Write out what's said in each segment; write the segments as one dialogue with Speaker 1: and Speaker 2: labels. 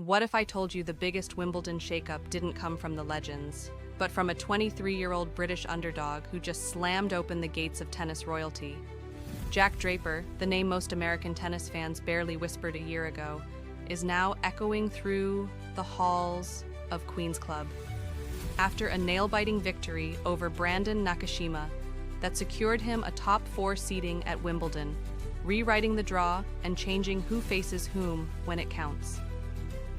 Speaker 1: what if I told you the biggest Wimbledon shakeup didn't come from the legends, but from a 23-year-old British underdog who just slammed open the gates of tennis royalty? Jack Draper, the name most American tennis fans barely whispered a year ago, is now echoing through the halls of Queen's Club. After a nail-biting victory over Brandon Nakashima that secured him a top 4 seeding at Wimbledon, rewriting the draw and changing who faces whom when it counts.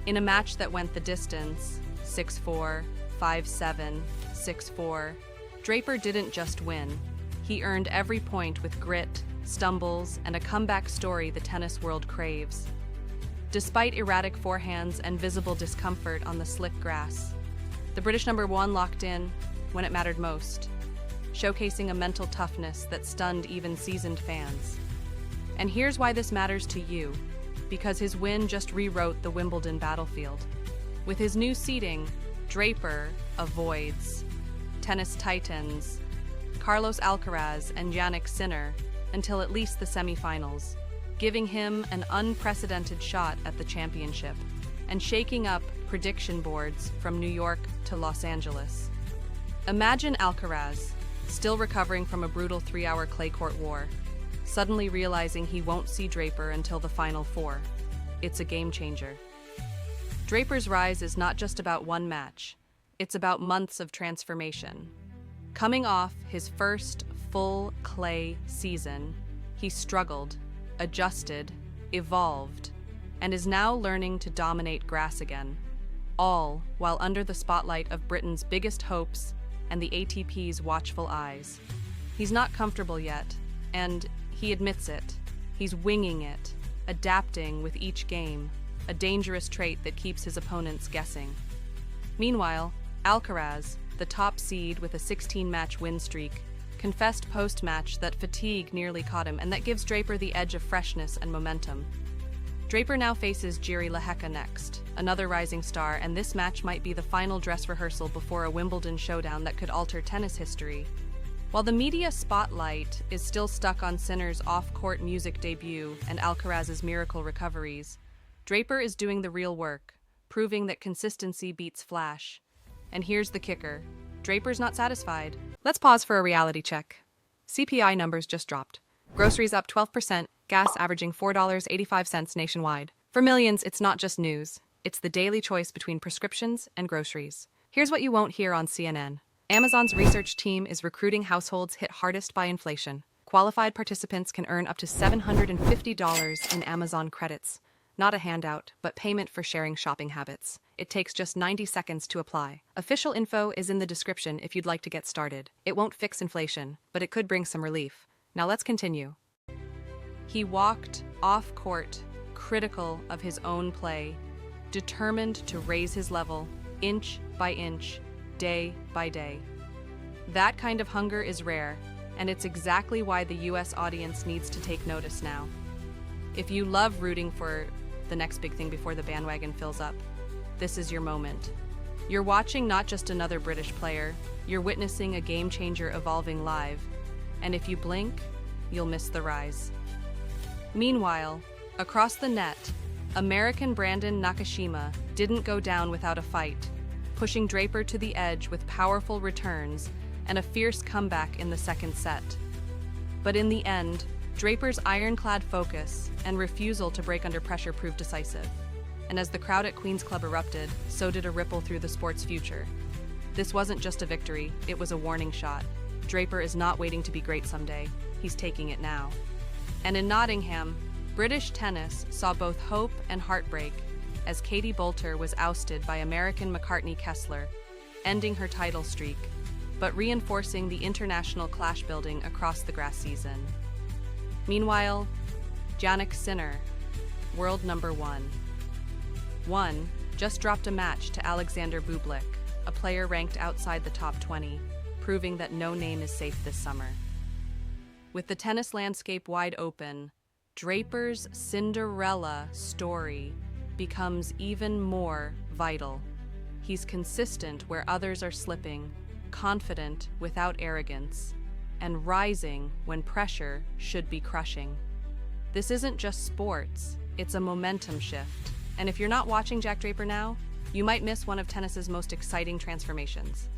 Speaker 1: In a match that went the distance, 6-4, 5-7, 6-4, Draper didn't just win. He earned every point with grit, stumbles, and a comeback story the tennis world craves. Despite erratic forehands and visible discomfort on the slick grass, the British #1 locked in when it mattered most, showcasing a mental toughness that stunned even seasoned fans. And here's why this matters to you, because his win just rewrote the Wimbledon battlefield. With his new seeding, Draper avoids tennis titans Carlos Alcaraz and Jannik Sinner until at least the semifinals, giving him an unprecedented shot at the championship and shaking up prediction boards from New York to Los Angeles. Imagine Alcaraz, still recovering from a brutal 3-hour clay court war, suddenly realizing he won't see Draper until the Final Four. It's a game changer. Draper's rise is not just about one match, it's about months of transformation. Coming off his first full clay season, he struggled, adjusted, evolved, and is now learning to dominate grass again, all while under the spotlight of Britain's biggest hopes and the ATP's watchful eyes. He's not comfortable yet, and he admits it. He's winging it, adapting with each game, a dangerous trait that keeps his opponents guessing. Meanwhile, Alcaraz, the top seed with a 16-match win streak, confessed post-match that fatigue nearly caught him, and that gives Draper the edge of freshness and momentum. Draper now faces Jiri Lehecka next, another rising star, and this match might be the final dress rehearsal before a Wimbledon showdown that could alter tennis history. While the media spotlight is still stuck on Sinner's off-court music debut and Alcaraz's miracle recoveries, Draper is doing the real work, proving that consistency beats flash. And here's the kicker. Draper's not satisfied. Let's pause for a reality check. CPI numbers just dropped. Groceries up 12%, gas averaging $4.85 nationwide. For millions, it's not just news. It's the daily choice between prescriptions and groceries. Here's what you won't hear on CNN. Amazon's research team is recruiting households hit hardest by inflation. Qualified participants can earn up to $750 in Amazon credits. Not a handout, but payment for sharing shopping habits. It takes just 90 seconds to apply. Official info is in the description if you'd like to get started. It won't fix inflation, but it could bring some relief. Now let's continue. He walked off court, critical of his own play, determined to raise his level, inch by inch, day by day. That kind of hunger is rare, and it's exactly why the US audience needs to take notice now. If you love rooting for the next big thing before the bandwagon fills up, this is your moment. You're watching not just another British player, you're witnessing a game changer evolving live, and if you blink, you'll miss the rise. Meanwhile, across the net, American Brandon Nakashima didn't go down without a fight, pushing Draper to the edge with powerful returns and a fierce comeback in the second set. But in the end, Draper's ironclad focus and refusal to break under pressure proved decisive. And as the crowd at Queen's Club erupted, so did a ripple through the sport's future. This wasn't just a victory, it was a warning shot. Draper is not waiting to be great someday, he's taking it now. And in Nottingham, British tennis saw both hope and heartbreak as Katie Boulter was ousted by American Macartney Kessler, ending her title streak, but reinforcing the international clash building across the grass season. Meanwhile, Jannik Sinner, world #1, just dropped a match to Alexander Bublik, a player ranked outside the top 20, proving that no name is safe this summer. With the tennis landscape wide open, Draper's Cinderella story becomes even more vital. He's consistent where others are slipping, confident without arrogance, and rising when pressure should be crushing. This isn't just sports, it's a momentum shift, And if you're not watching Jack Draper now, you might miss one of tennis's most exciting transformations.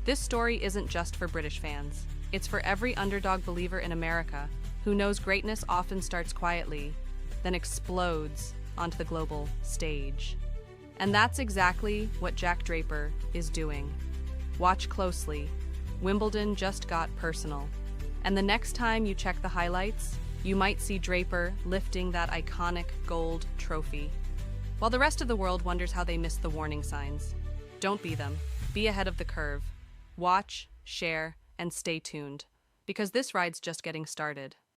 Speaker 1: This story isn't just for British fans. It's for every underdog believer in America who knows greatness often starts quietly, then explodes onto the global stage. And that's exactly what Jack Draper is doing. Watch closely. Wimbledon just got personal. And the next time you check the highlights, you might see Draper lifting that iconic gold trophy. While the rest of the world wonders how they missed the warning signs, don't be them. Be ahead of the curve. Watch, share, and stay tuned, because this ride's just getting started.